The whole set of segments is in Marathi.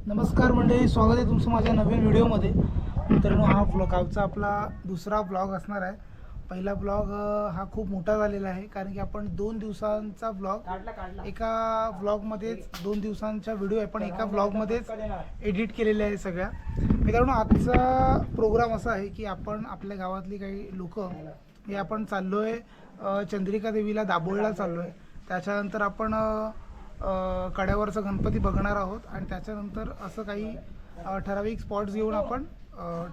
नमस्कार मंडळी, स्वागत आहे तुमचं माझ्या नवीन व्हिडिओमध्ये. मित्रांनो, हा गावचा आपला दुसरा ब्लॉग असणार आहे. पहिला ब्लॉग हा खूप मोठा झालेला आहे, कारण की आपण 2 दिवसांचा ब्लॉग एका ब्लॉगमध्येच 2 दिवसांच्या व्हिडिओ आपण एका ब्लॉगमध्येच एडिट केलेले आहे सगळ्या. मित्रांनो, आजचा प्रोग्राम असा आहे की आपण आपल्या गावातली काही लोक हे आपण चाललो आहे चंद्रिका देवीला दाभोळला चाललो आहे. त्याच्यानंतर आपण कड्यावरचा गणपती बघणार आहोत आणि त्याच्यानंतर असं काही ठराविक स्पॉट्स घेऊन आपण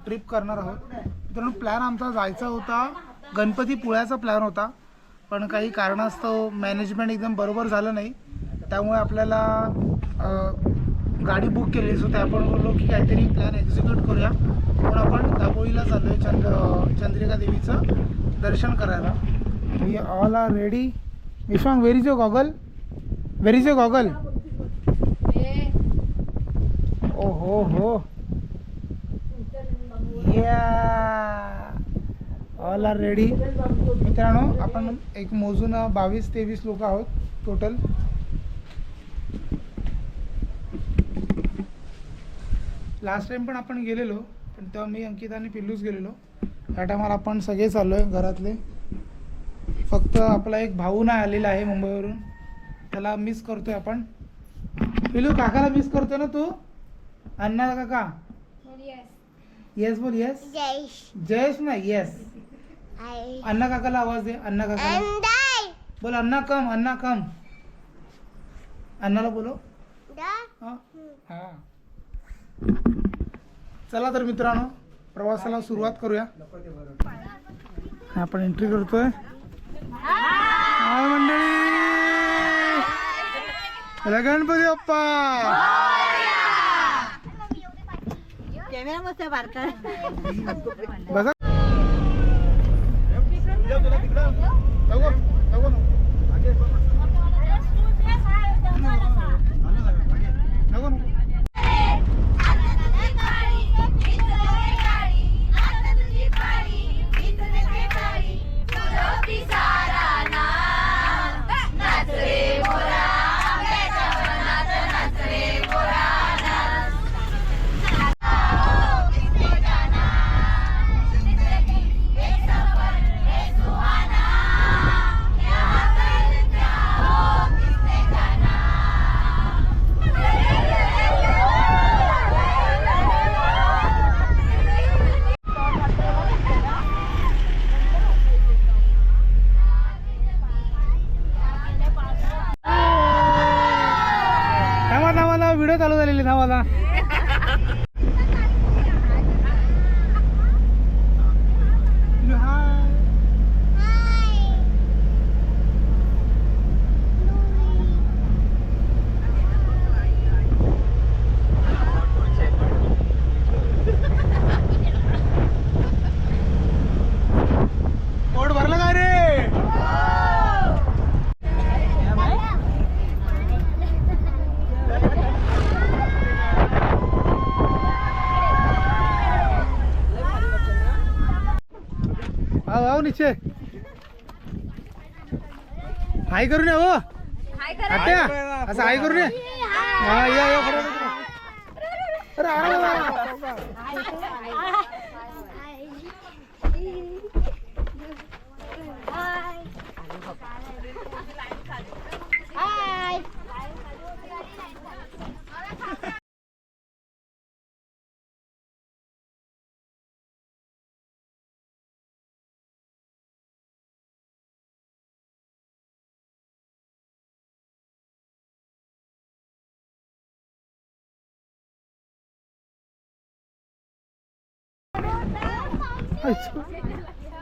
ट्रिप करणार आहोत. मित्रांनो, प्लॅन आमचा जायचा होता गणपतीपुळ्याचा प्लॅन होता, पण काही कारणास्तव मॅनेजमेंट एकदम बरोबर झालं नाही. त्यामुळे आपल्याला गाडी बुक केली. सो त्या आपण बोललो की काहीतरी प्लॅन एक्झिक्यूट करूया, म्हणून आपण दाभोळीला चाललो आहे चंद्रिका देवीचं दर्शन करायला. We all are ready. Vishwang, where is your goggle? Where is your goggle? Oh ho. Yeah. All are ready. मित्रांनो, आपण एक मोजून 22-23 लोक आहोत टोटल. लास्ट टाइम पण आपण गेलेलो, पण तेव्हा मी, अंकित आणि पिल्लूच गेलेलो. ह्या टायमाला आपण सगळे चाललो आहे घरातले. फक्त आपला एक भाऊ नाही आलेला आहे मुंबईवरून, त्याला मिस करतोय आपण. पिलू, काकाला मिस करतोय ना तू? अण्णा काका? येस बोल. येस जयेश ना. येस. अण्णा काकाला आवाज दे. अण्णा काका बोल. अण्णा कम. अण्णा कम. अण्णाला बोलो. हा. चला तर मित्रांनो, प्रवासाला सुरुवात करूया. आपण एंट्री करतोय. हाय मंडळी, गणपती बाप्पा. कॅमेरा मस्त बारका बसा. व्हिडिओ चालू झालेली नावाला. पोट भरलं का रे? आओ नीचे. हाय करून या. हो आत्या, असं हाय करून या. हा, या.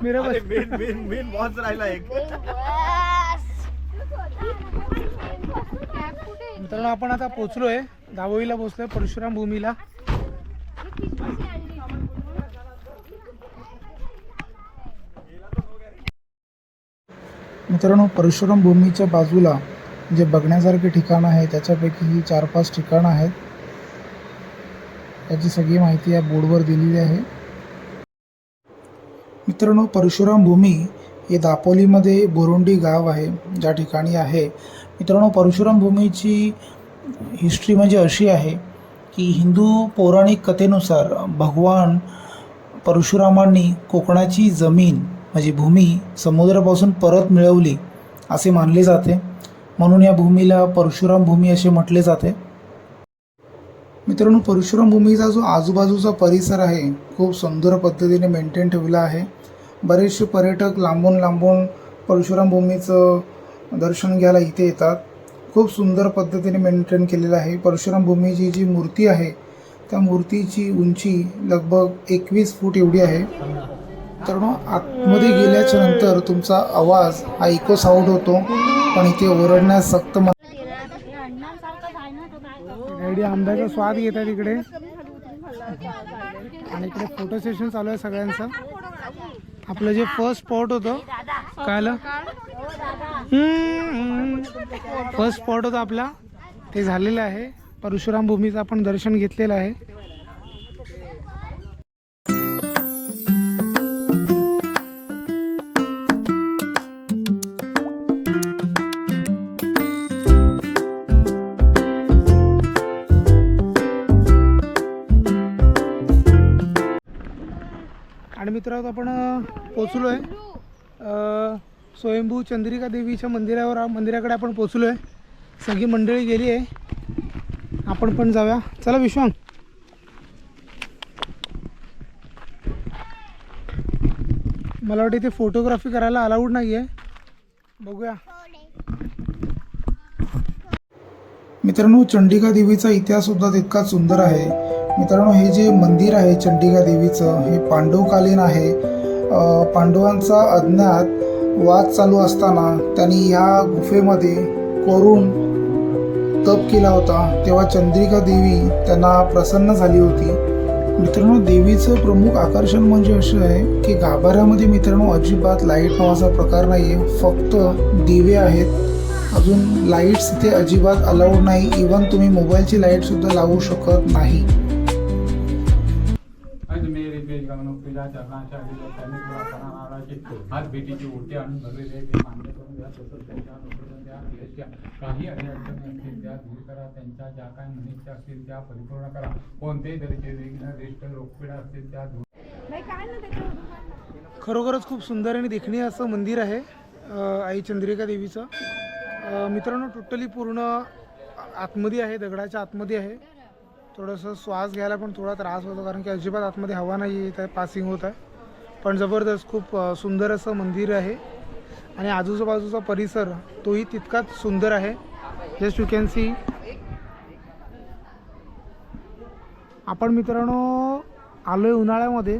मेरा बस मेन बॉस राहिला एक. मित्रांनो, आपण आता पोहोचलोय दाभोळीला, पोहोचलोय परशुराम भूमीला. मित्रांनो, परशुराम भूमीच्या बाजूला जे बघण्यासारखे ठिकाण आहे त्याच्यापैकी ही 4-5 ठिकाणं आहेत. त्याची सगळी माहिती या बोर्डवर दिलेली आहे. मित्रांनो, परशुराम भूमी हे दापोलीमध्ये बोरोंडी गाव आहे, ज्या ठिकाणी आहे. मित्रांनो, परशुराम भूमीची हिस्ट्री म्हणजे अशी आहे की हिंदू पौराणिक कथेनुसार भगवान परशुरामांनी कोकणाची जमीन म्हणजे भूमी समुद्रापासून परत मिळवली असे मानले जाते. म्हणून या भूमीला परशुराम भूमी असे म्हटले जाते. मित्रांनो, परशुराम भूमीचा जो आजूबाजूचा परिसर आहे खूप सुंदर पद्धतीने मेंटेन ठेवला आहे. बरेचसे पर्यटक लांबून लांबून परशुराम भूमीचं दर्शन घ्यायला इथे येतात. खूप सुंदर पद्धतीने मेंटेन केलेलं आहे. परशुराम भूमीची जी मूर्ती आहे त्या मूर्तीची उंची लगभग 21 फूट एवढी आहे. तर आतमध्ये गेल्याच्या नंतर तुमचा आवाज हा इको साऊंड होतो, पण इथे ओरडण्यास सक्त रेडी आंब्याचा स्वाद घेत आहे तिकडे. आणि इकडे फोटो सेशन चालू आहे सगळ्यांचं. आपलं जे फर्स्ट स्पॉट होतं काय फर्स्ट स्पॉट होता आपला ते झालेलं आहे. परशुराम भूमीचं आपण दर्शन घेतलेलं आहे. आणि मित्रांनो आपण पोचलो आहे स्वयंभू चंद्रिका देवीच्या मंदिराकडे आपण पोचलो आहे. सगळी मंडळी गेली आहे, आपण पण जाऊया. चला विश्वांग. मला वाटतं इथे फोटोग्राफी करायला अलाउड नाही आहे, बघूया. मित्रांनो, चंडिका देवीचा इतिहास सुद्धा तितकाच सुंदर आहे. मित्रांनो, हे जे मंदिर आहे चंडिका देवीचं हे पांडवकालीन आहे. पांडवांचा अज्ञात वाद चालू असताना त्यांनी ह्या गुफेमध्ये कोरून तप केला होता, तेव्हा चंद्रिका देवी त्यांना प्रसन्न झाली होती. मित्रांनो, देवीचं प्रमुख आकर्षण म्हणजे असं आहे की गाभाऱ्यामध्ये मित्रांनो अजिबात लाईट नावाचा प्रकार नाही आहे, फक्त दिवे आहेत. अजून लाईट्स इथे अजिबात अलाउड नाही. इवन तुम्ही मोबाईलची लाईटसुद्धा लावू शकत नाही. आज भेटीची ओटी आणून भरलेले ते मान्य करून द्या. तसंच त्यांच्या द्या. काही अडचणी असतील त्या दूर करा. त्यांच्या ज्या काही मनीषा असतील त्या परिपूर्ण करा. कोणतेही दर्जे विघ्न रिष्ट रोगपीडा असतील त्या दूर. खरोखरच खूप सुंदर आणि देखणीय असं मंदिर आहे आई चंद्रिका देवीचं. मित्रांनो, टोटली पूर्ण आतमध्ये आहे, दगडाच्या आतमध्ये आहे. थोडंसं श्वास घ्यायला पण थोडा त्रास होतो कारण की अजिबात आतमध्ये हवा नाही येत आहे, पासिंग होत आहे. पण जबरदस्त खूप सुंदर असं मंदिर आहे. आणि आजूबाजूचा परिसर तोही तितकाच सुंदर आहे. Just you can see. आपण मित्रांनो आलोय उन्हाळ्यामध्ये.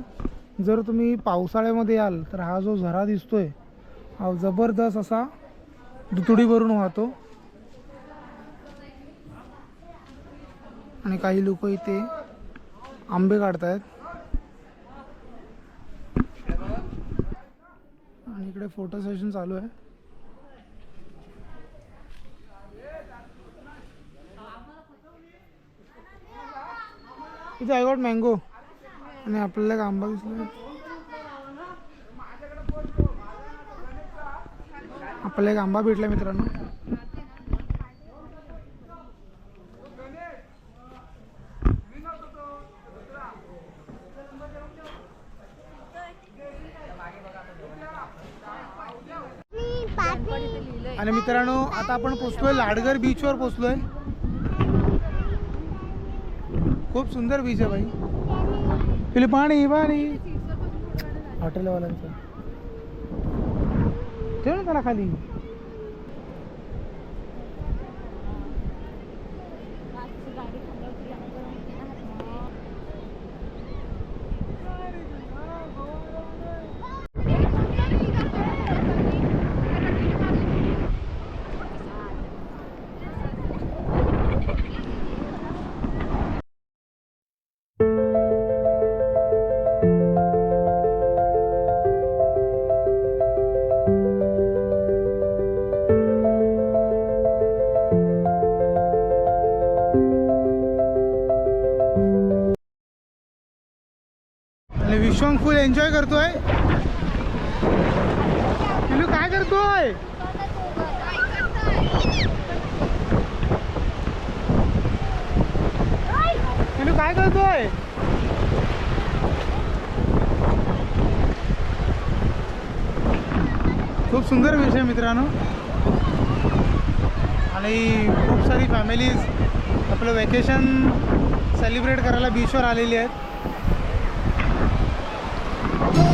जर तुम्ही पावसाळ्यामध्ये याल तर हा जो झरा दिसतोय हा जबरदस्त असा दुतडी भरून वाहतो. आणि काही लोक इथे आंबे काढतायत. आणि इकडे फोटो सेशन चालू आहे. इथे आय गॉट मँगो. आणि आपल्याला एक आंबा दिसला. आपल्याला एक आंबा भेटला मित्रांनो. आणि मित्रांनो आता आपण पोचलोय लाडगर बीचवर पोचलोय. खूप सुंदर बीच आहे भाई. पिले पाणी हॉटेलवाल्यांचं ठेव ना त्याला खाली. विश्वांग फुल एन्जॉय करतोय. पिलू काय करतोय? काय करतोय? खूप सुंदर विषय मित्रांनो, आणि खूप सारी फॅमिलीज आपलं वेकेशन सेलिब्रेट करायला बीचवर आलेली आहेत.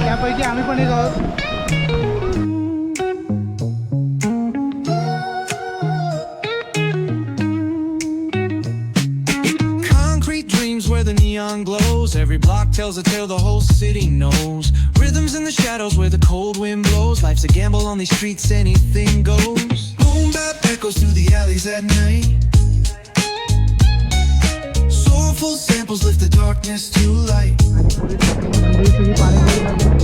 त्यापैकी आम्ही पण एक आहोत. Where the neon glows, every block tells a tale the whole city knows. Rhythms in the shadows where the cold wind blows. Life's a gamble on these streets, anything goes. Boom bap echoes through the alleys at night. Soulful samples lift the darkness to light.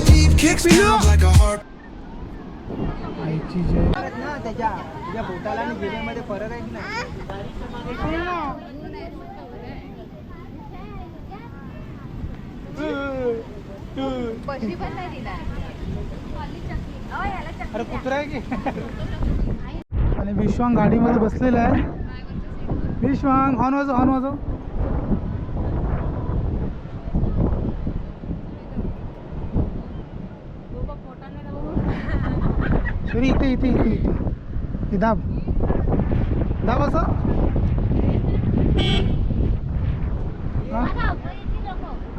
Deep kicks pound like a heart. आईची जय. ना त्याच्या बोटाला आणि जिभेमध्ये फरक आहे की नाही? अरे कुत्रा आहे की. आणि विश्वांग गाडीमध्ये बसलेला आहे. विश्वांग हॉर्न वाजव, हॉर्न वाजव. सॉरी, इथे इथे इथे इथे हे दाब दाब असं.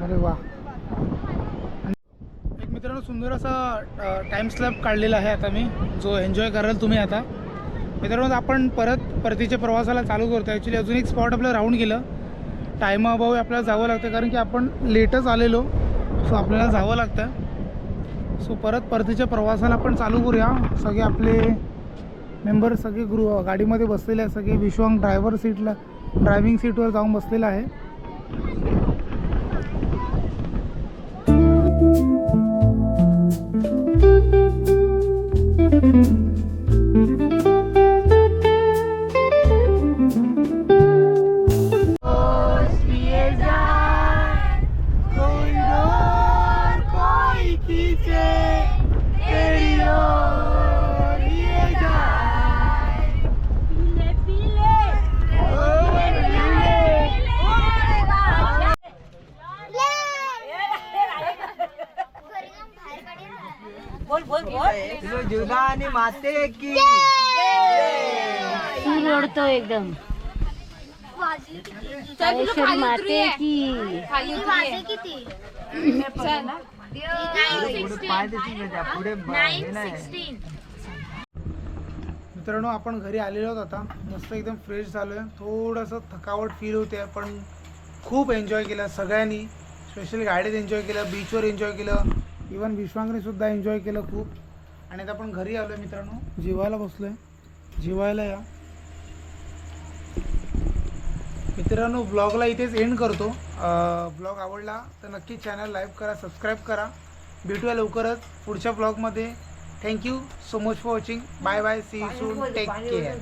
अरे वा. एक मित्रांनो सुंदर असा टाइम स्लॅब काढलेला आहे आता मी, जो एन्जॉय कराल तुम्ही. आता मित्रांनो आपण परतीच्या प्रवासाला चालू करतो. ॲक्च्युली अजून एक स्पॉट आपलं राहून गेलं. टायमाअभावी आपल्याला जावं लागतं, कारण की आपण लेटच आलेलो, सो आपल्याला जावं लागतं. सो परतीच्या प्रवासाला आपण चालू करूया. सगळे आपले मेंबर सगळे गाडीमध्ये बसलेले आहे. सगळे विश्वांग ड्रायव्हिंग सीटवर जाऊन बसलेला आहे. जुदा आणि माते की सूर ओढतो एकदम. चालेश्वरी माते की मित्रांनो आपण घरी आलेलो आहोत. आता मस्त एकदम फ्रेश झालो आहे. थोडंसं थकावट फील होते, पण खूप एन्जॉय केलं सगळ्यांनी. स्पेशली गाडीत एन्जॉय केलं, बीचवर एन्जॉय केलं, इवन विश्वांगने सुद्धा एन्जॉय केलं खूप. आणि आता आपण घरी आलो आहे मित्रांनो, जेवायला बसलो आहे. जेवायला या मित्रांनो. ब्लॉगला इथेच एंड करतो. ब्लॉग आवडला तर नक्की चॅनल लाईक करा, सबस्क्राईब करा. भेटूया लवकरच पुढच्या ब्लॉगमध्ये. Thank you so much for watching. Bye bye, see you soon, take care.